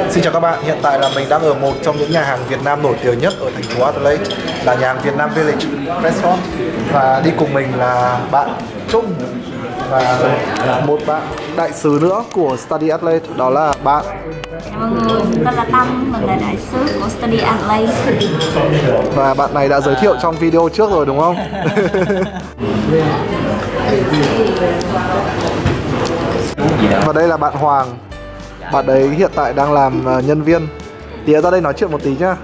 Xin chào các bạn, hiện tại là mình đang ở một trong những nhà hàng Việt Nam nổi tiếng nhất ở thành phố Adelaide, là nhà hàng Việt Nam Village Restaurant. Và đi cùng mình là bạn Trung và một bạn đại sứ nữa của Study Adelaide, đó là bạn. Chào mọi người, mình tên là Tâm, mình là đại sứ của Study Adelaide. Và bạn này đã giới thiệu trong video trước rồi đúng không? Và đây là bạn Hoàng. Bạn đấy hiện tại đang làm nhân viên. Tía ra đây nói chuyện một tí nhá.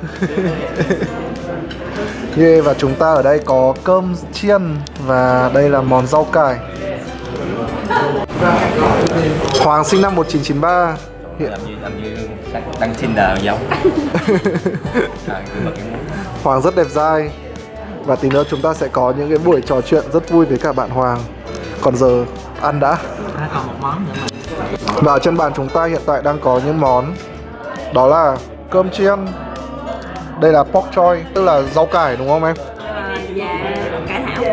Và chúng ta ở đây có cơm chiên và đây là món rau cải. Hoàng sinh năm 1993. Làm như đăng Tinder giống. Hoàng rất đẹp dai. Và tí nữa chúng ta sẽ có những cái buổi trò chuyện rất vui với cả bạn Hoàng. Còn giờ ăn đã. Còn một món nữa mà. Và ở trên bàn chúng ta hiện tại đang có những món. Đó là cơm chiên. Đây là pork choy, tức là rau cải đúng không em? Dạ, cải thảo.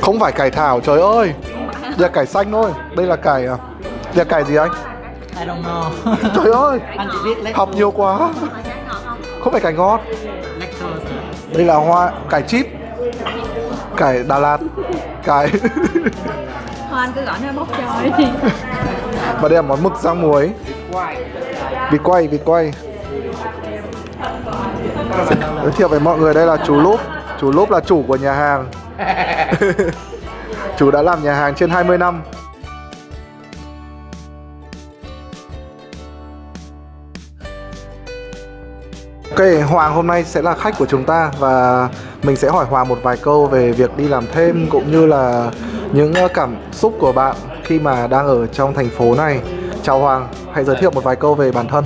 Không phải cải thảo, trời ơi. Đây là cải xanh thôi. Đây là cải à? Đây là cải gì anh? I don't know. Trời ơi, Anh chỉ biết lactose. học nhiều quá. Không phải cải ngọt. Lactose. Đây là hoa cải chip, cải Đà Lạt, cải. Thôi anh cứ gọi nó bốc trôi đi. Và đây là món mực rang muối. Vịt quay, vịt quay. Giới thiệu với mọi người, đây là chú Lúp. Chú Lúp là chủ của nhà hàng. Chú đã làm nhà hàng trên 20 năm. Ok, Hoàng hôm nay sẽ là khách của chúng ta và mình sẽ hỏi Hoàng một vài câu về việc đi làm thêm cũng như là những cảm xúc của bạn khi mà đang ở trong thành phố này. Chào Hoàng, hãy giới thiệu một vài câu về bản thân.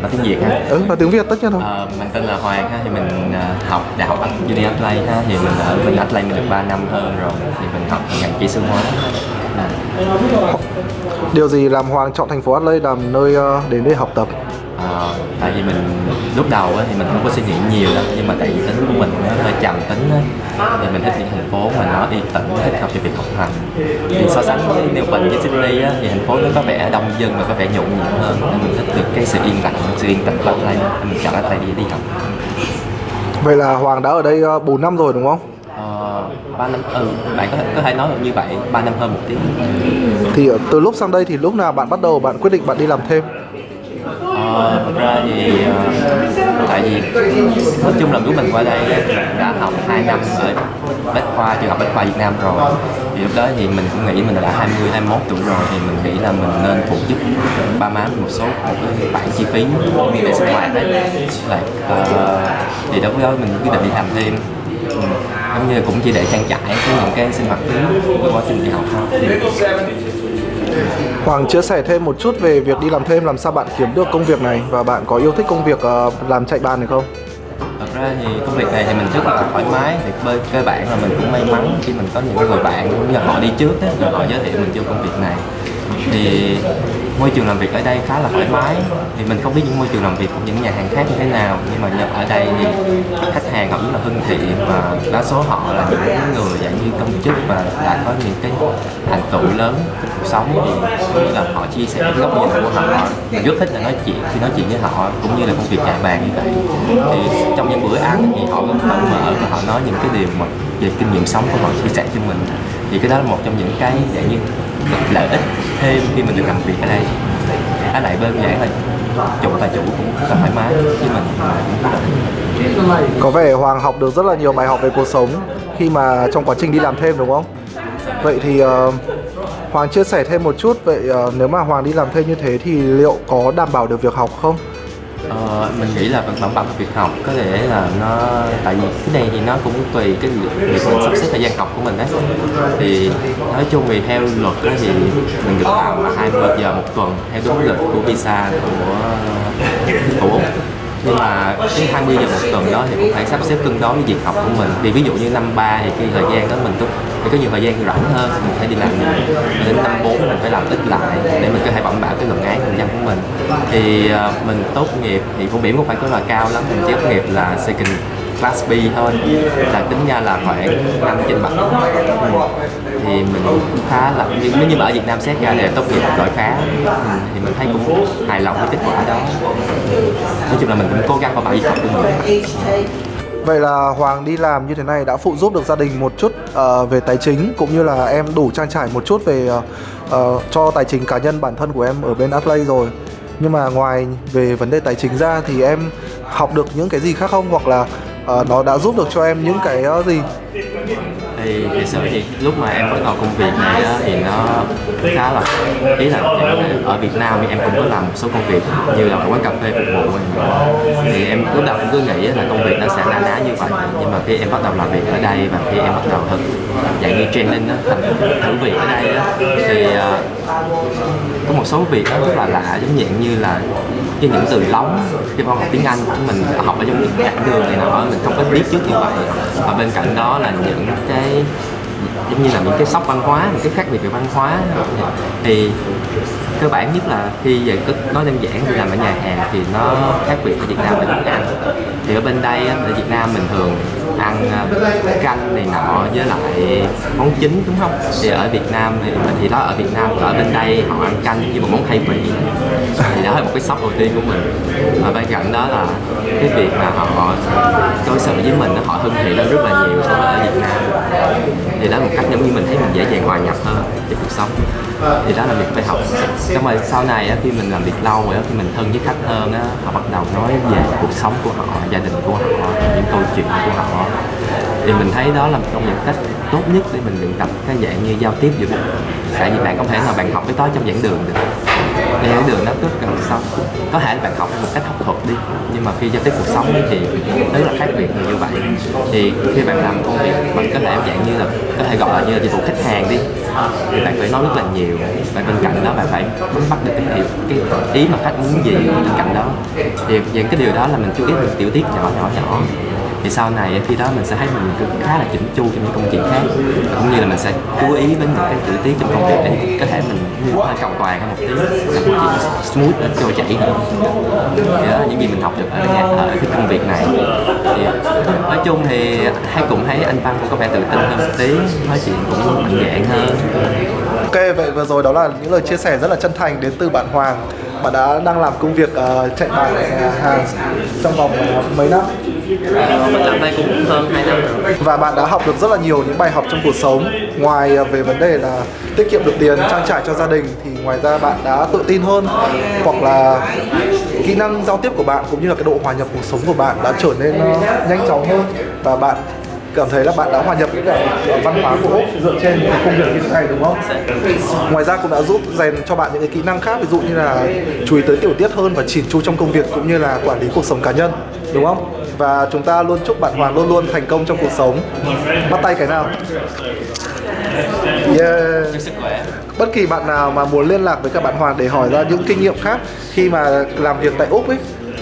Nói tiếng Việt ha. Nói tiếng Việt tất nhiên rồi. Mình tên là Hoàng ha, thì mình học đại học Uni Adelaide ha, thì mình ở bên Adelaide mình được 3 năm hơn rồi, thì mình học ngành kỹ sư hóa. Điều gì làm Hoàng chọn thành phố Adelaide làm nơi đến để học tập? Tại vì mình lúc đầu á, thì mình không có suy nghĩ nhiều đâu, nhưng mà tại vì tính của mình nó hơi trầm tính á, thì mình thích những thành phố mà nó yên tĩnh, thích hợp cho việc học hành. Thì so sánh với Melbourne với Sydney á, thì thành phố nó có vẻ đông dân và có vẻ nhộn nhịp hơn, nên mình thích được cái sự yên lặng của Adelaide, nên mình chọn Adelaide đi học. Vậy là Hoàng đã ở đây 4 năm rồi đúng không? 3 năm, bạn có thể nói như vậy, 3 năm hơn một tí. Thì từ lúc sang đây thì lúc nào bạn bắt đầu bạn quyết định bạn đi làm thêm? Thật ra thì tại vì nói chung là lúc mình qua đây mình đã học 2 năm ở Bách Khoa, trường học Bách Khoa Việt Nam rồi, thì lúc đó thì mình cũng nghĩ mình đã 20, 21 tuổi rồi, thì mình nghĩ là mình nên phụ giúp ba má một cái khoản chi phí như để sinh hoạt đấy. Thì lúc đó mình quyết định đi làm thêm, giống như cũng chỉ để trang trải với những cái sinh hoạt phí của quá trình đi học thôi. Hoàng chia sẻ thêm một chút về việc đi làm thêm, làm sao bạn kiếm được công việc này và bạn có yêu thích công việc làm chạy bàn này không? Thật ra thì công việc này thì mình rất là thoải mái, thì với cơ bản là mình cũng may mắn khi mình có những người bạn cũng như họ đi trước á, rồi họ giới thiệu mình vô công việc này. Thì môi trường làm việc ở đây khá là thoải mái, thì mình không biết những môi trường làm việc của những nhà hàng khác như thế nào, nhưng mà ở đây thì khách hàng họ rất là thân thiện và đa số họ là những người dạng như công chức và đã có những cái thành tựu lớn trong cuộc sống, thì cũng như là họ chia sẻ cái góc nhìn của họ. Mình rất thích là nói chuyện khi nói chuyện với họ, cũng như là công việc chạy bàn như vậy. Thì trong những bữa ăn thì họ cũng cởi mở và họ nói những cái điều mà về kinh nghiệm sống của họ chia sẻ cho mình, thì cái đó là một trong những cái dạng như lợi ích thêm khi mình được làm việc ở đây. Cái lại đơn giản là chủ và chủ cũng rất là thoải mái với mình cũng rất là thích. Có vẻ Hoàng học được rất là nhiều bài học về cuộc sống khi mà trong quá trình đi làm thêm đúng không? Vậy thì Hoàng chia sẻ thêm một chút, vậy nếu mà Hoàng đi làm thêm như thế thì liệu có đảm bảo được việc học không? Mình nghĩ là vẫn đảm bảo việc học, có thể là nó tại vì cái này thì nó cũng tùy cái việc mình sắp xếp thời gian học của mình đấy. Thì nói chung thì theo luật đó thì mình được làm là 20 giờ một tuần theo đúng lịch của visa của Úc. Nhưng mà cái 20 giờ một tuần đó thì cũng phải sắp xếp cân đối với việc học của mình. Thì ví dụ như năm 3 thì cái thời gian đó mình có nhiều thời gian rảnh hơn, mình phải đi làm nhiều. Đến năm 4 mình phải làm ít lại để mình có thể đảm bảo cái luận án thời gian của mình. Thì mình tốt nghiệp thì phổ điểm cũng phải có là cao lắm, mình chỉ tốt nghiệp là second class B thôi, là tính ra là khoảng 5/7. Thì mình cũng khá là, nếu như mà ở Việt Nam xét ra thì tốt nghiệp loại khá, thì mình thấy cũng hài lòng với kết quả đó. Nói chung là mình cũng cố gắng vào bài học của mình. Vậy là Hoàng đi làm như thế này đã phụ giúp được gia đình một chút về tài chính, cũng như là em đủ trang trải một chút về cho tài chính cá nhân bản thân của em ở bên Adplay rồi. Nhưng mà ngoài về vấn đề tài chính ra thì em học được những cái gì khác không? Hoặc là nó đã giúp được cho em những cái gì? Thì thực sự thì lúc mà em bắt đầu công việc này á, thì nó khá là, ý là ở Việt Nam thì em cũng có làm một số công việc như là quán cà phê phục vụ, thì em lúc đầu cũng cứ nghĩ là công việc nó sẽ na ná như vậy. Nhưng mà khi em bắt đầu làm việc ở đây và khi em bắt đầu thực dạng như training á, thử việc ở đây á, thì có một số việc nó rất là lạ, giống như là cái những từ lóng khi con học tiếng Anh mình học ở trong những giảng đường này nọ mình không có biết trước như vậy. Và bên cạnh đó là những cái giống như là những cái sốc văn hóa, những cái khác biệt về văn hóa. Thì cơ bản nhất là khi về nói đơn giản thì làm ở nhà hàng thì nó khác biệt ở Việt Nam và tiếng Anh. Thì ở bên đây ở Việt Nam mình thường ăn canh này nọ với lại món chính, đúng không? Thì ở Việt Nam thì đó, ở Việt Nam ở bên đây họ ăn canh như một món khai vị, thì đó là một cái sốc đầu tiên của mình. Và bên cạnh đó là cái việc mà họ đối xử với mình, họ thân thiện hơn rất là nhiều so với ở Việt Nam. Thì đó là một cách giống như mình thấy mình dễ dàng hòa nhập hơn trong cuộc sống. Thì đó là việc phải học. Xong rồi sau này khi mình làm việc lâu rồi, khi mình thân với khách hơn, họ bắt đầu nói về cuộc sống của họ, gia đình của họ, những câu chuyện của họ. Thì mình thấy đó là một trong những cách tốt nhất để mình luyện tập cái dạng như giao tiếp giữa mình. Tại vì bạn không thể nào bạn học cái đó trong giảng đường được. Cái giảng đường nó rất gần sống. Có thể là bạn học một cách học thuật đi, nhưng mà khi giao tiếp cuộc sống thì rất là khác biệt như vậy. Thì khi bạn làm công việc, bạn có thể dạng như là có thể gọi là như là dịch vụ khách hàng đi, thì bạn phải nói rất là nhiều. Và bên cạnh đó bạn phải nắm bắt được cái ý mà khách muốn gì bên cạnh đó. Thì những cái điều đó là mình chú ý được tiểu tiết nhỏ. Thì sau này khi đó mình sẽ thấy mình khá là chỉnh chu trong những công việc khác, cũng như là mình sẽ chú ý đến những cái tiểu tiết trong công việc để có thể mình hơi cầu toàn hơn một tí, làm chuyện smooth, trôi chảy hơn. Thì đó là những gì mình học được ở cái công việc này. Thì nói chung thì cũng thấy anh Văn cũng có vẻ tự tin hơn một tí, nói chuyện cũng mạnh dạn hơn. Ok, vậy vừa rồi đó là những lời chia sẻ rất là chân thành đến từ bạn Hoàng. Bạn đang làm công việc chạy bàn hàng trong vòng mấy năm? Mình làm đây cũng hơn 2 năm rồi. Và bạn đã học được rất là nhiều những bài học trong cuộc sống. Ngoài về vấn đề là tiết kiệm được tiền, trang trải cho gia đình, thì ngoài ra bạn đã tự tin hơn, hoặc là kỹ năng giao tiếp của bạn cũng như là cái độ hòa nhập cuộc sống của bạn đã trở nên nhanh chóng hơn. Và bạn cảm thấy là bạn đã hòa nhập với cả văn hóa của Úc dựa trên những công việc như thế này, đúng không? Ngoài ra cũng đã giúp rèn cho bạn những cái kỹ năng khác, ví dụ như là chú ý tới tiểu tiết hơn và chỉn chu trong công việc, cũng như là quản lý cuộc sống cá nhân, đúng không? Và chúng ta luôn chúc bạn Hoàng luôn luôn thành công trong cuộc sống. Bắt tay cái nào. Yeah. Chúc sức khỏe. Bất kỳ bạn nào mà muốn liên lạc với các bạn Hoàng để hỏi ra những kinh nghiệm khác khi mà làm việc tại Úc ấy,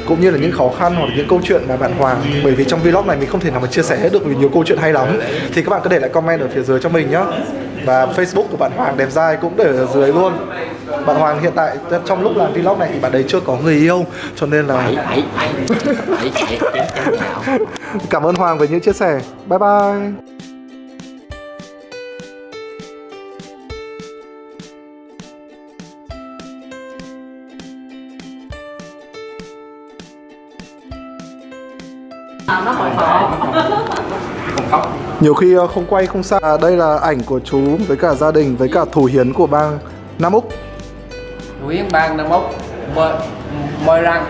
cũng như là những khó khăn hoặc những câu chuyện mà bạn Hoàng, bởi vì trong vlog này mình không thể nào mà chia sẻ hết được vì nhiều câu chuyện hay lắm, thì các bạn cứ để lại comment ở phía dưới cho mình nhé. Và Facebook của bạn Hoàng đẹp dai cũng để ở dưới luôn. Bạn Hoàng hiện tại trong lúc làm vlog này thì bạn đấy chưa có người yêu, cho nên là cảm ơn Hoàng về những chia sẻ. Bye bye. Nhiều khi không quay không sao. Đây là ảnh của chú với cả gia đình, với cả Thủ Hiến của bang Nam Úc. Thủ Hiến bang Nam Úc, Môi Răng.